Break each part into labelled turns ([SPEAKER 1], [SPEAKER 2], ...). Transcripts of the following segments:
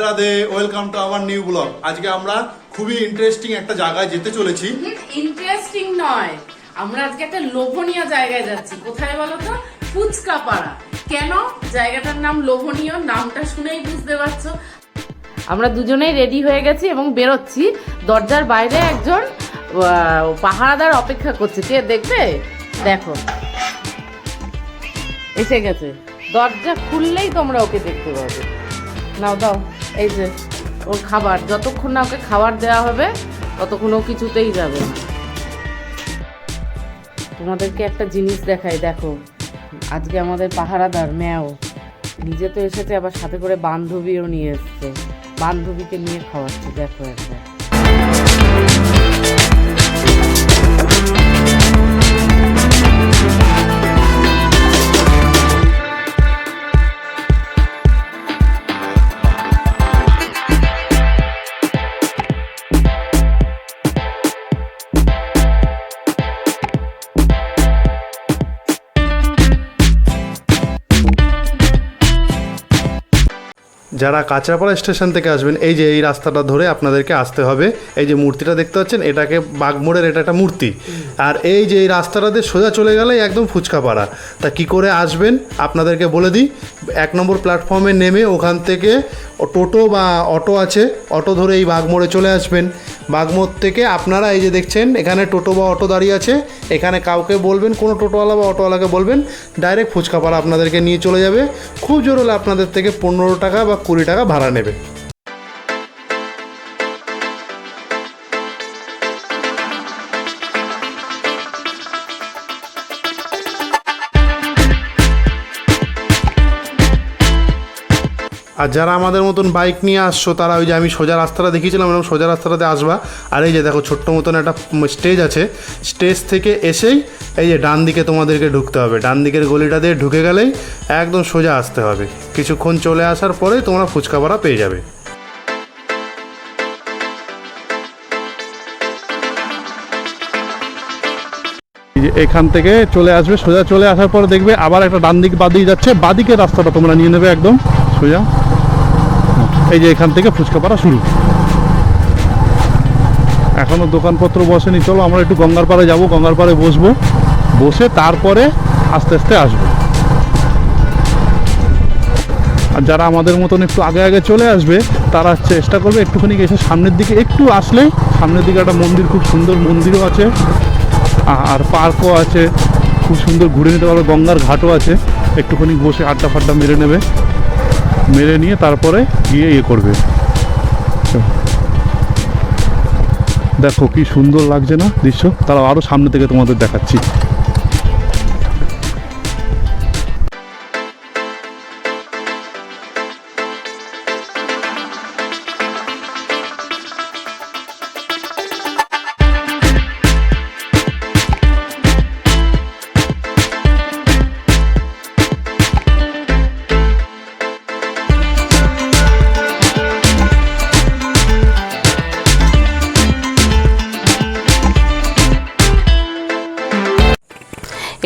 [SPEAKER 1] Radhe, welcome to our new blog. আজকে আমরা খুবই ইন্টারেস্টিং একটা জায়গায় যেতে চলেছি।
[SPEAKER 2] ইন্টারেস্টিং নয়, আমরা আজকে একটা লোভনীয় জায়গায় যাচ্ছি। কোথায় বলো তো? ফুচকা পাড়া। কেন জায়গাটার নাম লোভনীয়? নামটা শুনেই বুঝতে পারছো। আমরা দুজনেই রেডি হয়ে গেছি এবং বেরোচ্ছি। দরজার বাইরে একজন পাহারাদার অপেক্ষা করছে। কে দেখবে? দেখো, এসে গেছে। দরজা খুললেই তোমরা ওকে দেখতে পাবে। নাও দাও, এই যে ওর খাবার। যতক্ষণ না ওকে খাবার দেওয়া হবে ততক্ষণ ও কিছুতেই যাবে না। তোমাদেরকে একটা জিনিস দেখাই, দেখো। আজকে আমাদের পাহারাদার ম্যাও নিজে তো এসেছে, আবার সাথে করে বান্ধবীও নিয়ে এসছে। বান্ধবীকে নিয়ে খাওয়াচ্ছে, দেখো একবার।
[SPEAKER 1] যারা কাঁচরাপাড়া স্টেশন থেকে আসবেন, এই যে এই রাস্তাটা ধরে আপনাদেরকে আসতে হবে। এই যে মূর্তিটা দেখতে পাচ্ছেন, এটাকে বাঘমোড়ের এটা একটা মূর্তি। আর এই যে এই রাস্তাটা দিয়ে সোজা চলে গেলেই একদম ফুচকাপাড়া। তা কি করে আসবেন আপনাদেরকে বলে দিই। 1 নম্বর প্ল্যাটফর্মে নেমে ওখান থেকে টোটো বা অটো আছে, অটো ধরে এই বাঘমোড়ে চলে আসবেন। বাঘমোড় থেকে আপনারা এই যে দেখছেন এখানে টোটো বা অটো দাঁড়িয়ে আছে, এখানে কাউকে বলবেন, কোনো টোটোওয়ালা বা অটোওয়ালাকে বলবেন, ডাইরেক্ট ফুচকাপাড়া আপনাদেরকে নিয়ে চলে যাবে। খুব জোর হলে আপনাদের থেকে 15 টাকা বা 20 টাকা ভাড়া নেবে। আর যারা আমাদের মতন বাইক নিয়ে আসছো, তারা ওই যে আমি সোজা রাস্তাটা দেখিয়েছিলাম, এরকম সোজা রাস্তাটাতে আসবা। আর এই যে দেখো ছোট্ট মতন একটা স্টেজ আছে, স্টেজ থেকে এসেই এই যে ডান দিকে তোমাদেরকে ঢুকতে হবে। ডান দিকের গলিটা দিয়ে ঢুকে গেলেই একদম সোজা আসতে হবে। কিছুক্ষণ চলে আসার পরেই তোমরা ফুচকাপাড়া পেয়ে যাবে। এখান থেকে চলে আসবে, সোজা চলে আসার পরে দেখবে আবার একটা ডান দিক বাদিকে যাচ্ছে, বাদিকের রাস্তাটা তোমরা নিয়ে নেবে একদম সোজা। এই যে এখান থেকে ফুচকাপাড়া শুরু। এখনো দোকানপত্র বসেনি, চলো আমরা একটু গঙ্গার পাড়ে যাবো, গঙ্গার পাড়ে বসবো, বসে তারপরে আস্তে আস্তে আসবো। আর যারা আমাদের মতন একটু আগে আগে চলে আসবে, তারা চেষ্টা করবে একটুখানি এসে সামনের দিকে একটু আসলে, সামনের দিকে একটা মন্দির, খুব সুন্দর মন্দিরও আছে, আর পার্কও আছে, খুব সুন্দর ঘুরে নিতে পারবে। গঙ্গার ঘাটও আছে, একটুখানি বসে আড্ডা ফাড্ডা মেরে নেবে, মেরে নিয়ে তারপরে গিয়ে করবে। দেখো কি সুন্দর লাগছে না দৃশ্য। তারাও আরও সামনে থেকে তোমাদের দেখাচ্ছি।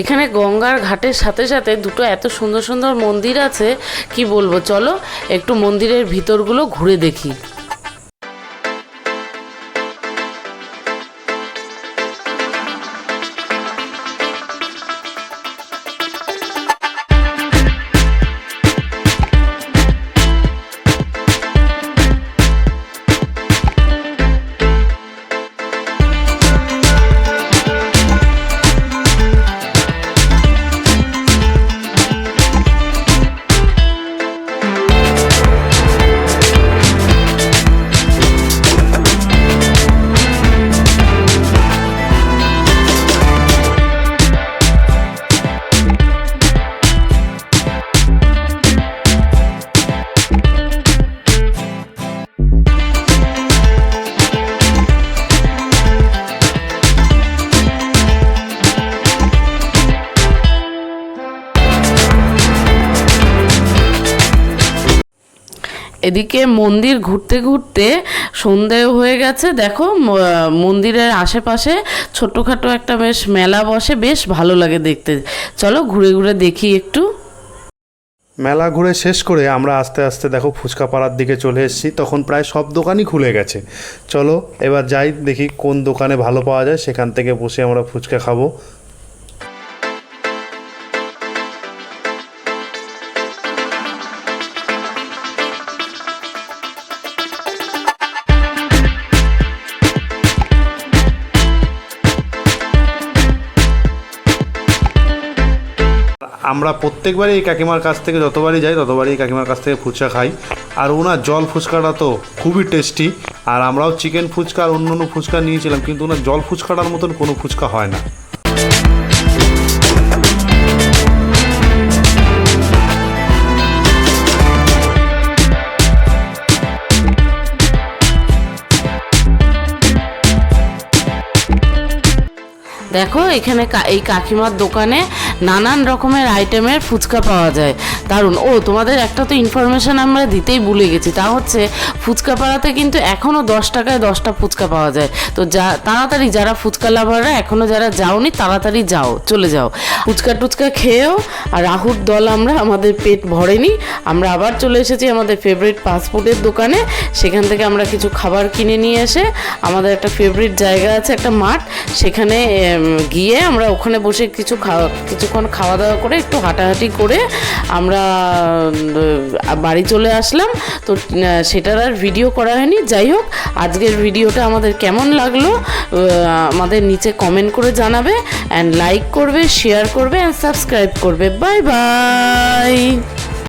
[SPEAKER 2] এখানে গঙ্গার ঘাটের সাথে সাথে দুটো এত সুন্দর সুন্দর মন্দির আছে, কি বলবো। চলো একটু মন্দিরের ভিতরগুলো ঘুরে দেখি। এদিকে মন্দির ঘুরতে ঘুরতে সন্ধে হয়ে গেছে। দেখো মন্দিরের আশেপাশে ছোটখাটো একটা বেশ মেলা বসে, বেশ ভালো লাগে দেখতে। চলো ঘুরে ঘুরে দেখি একটু।
[SPEAKER 1] মেলা ঘুরে শেষ করে আমরা আস্তে আস্তে দেখো ফুচকা পাড়ার দিকে চলে এসেছি। তখন প্রায় সব দোকানই খুলে গেছে। চলো এবার যাই, দেখি কোন দোকানে ভালো পাওয়া যায়, সেখান থেকে বসে আমরা ফুচকা খাবো। আমরা প্রত্যেকবারই এই কাকিমার কাছ থেকে যতবারই যাই ততবারই এই কাকিমার কাছ থেকে ফুচকা খাই। আর ওনার জল ফুচকাটা তো খুবই টেস্টি। আর আমরাও চিকেন ফুচকা আর অন্য অন্য ফুচকা নিয়েছিলাম, কিন্তু ওনার জল ফুচকাটার মতন কোনো ফুচকা হয় না।
[SPEAKER 2] দেখো এখানে এই কাকিমার দোকানে নানান রকমের আইটেমের ফুচকা পাওয়া যায়, দারুণ। ও তোমাদের একটা তো ইনফরমেশন আমরা দিতেই ভুলে গেছি, টা হচ্ছে ফুচকা পাড়াতে কিন্তু এখনও 10 টাকায় 10টা ফুচকা পাওয়া যায়। তো তাড়াতাড়ি যারা ফুচকা লাভাররা এখনও যারা যাওনি তাড়াতাড়ি যাও, চলে যাও, ফুচকা টুচকা খেয়েও। আর রাহুর দল আমরা, আমাদের পেট ভরেনি, আমরা আবার চলে এসেছি আমাদের ফেভারিট ফাস্টফুডের দোকানে। সেখান থেকে আমরা কিছু খাবার কিনে নিয়ে এসে আমাদের একটা জায়গা আছে, একটা মাঠ, সেখানে গিয়ে আমরা ওখানে বসে কিছুক্ষণ খাওয়া দাওয়া করে একটু হাঁটাহাঁটি করে আমরা বাড়ি চলে আসলাম। তো সেটার আর ভিডিও করা হয়নি। যাই হোক, আজকের ভিডিওটা আমাদের কেমন লাগলো আমাদের নিচে কমেন্ট করে জানাবে, অ্যান্ড লাইক করবে, শেয়ার করবে, অ্যান্ড সাবস্ক্রাইব করবে। Bye bye.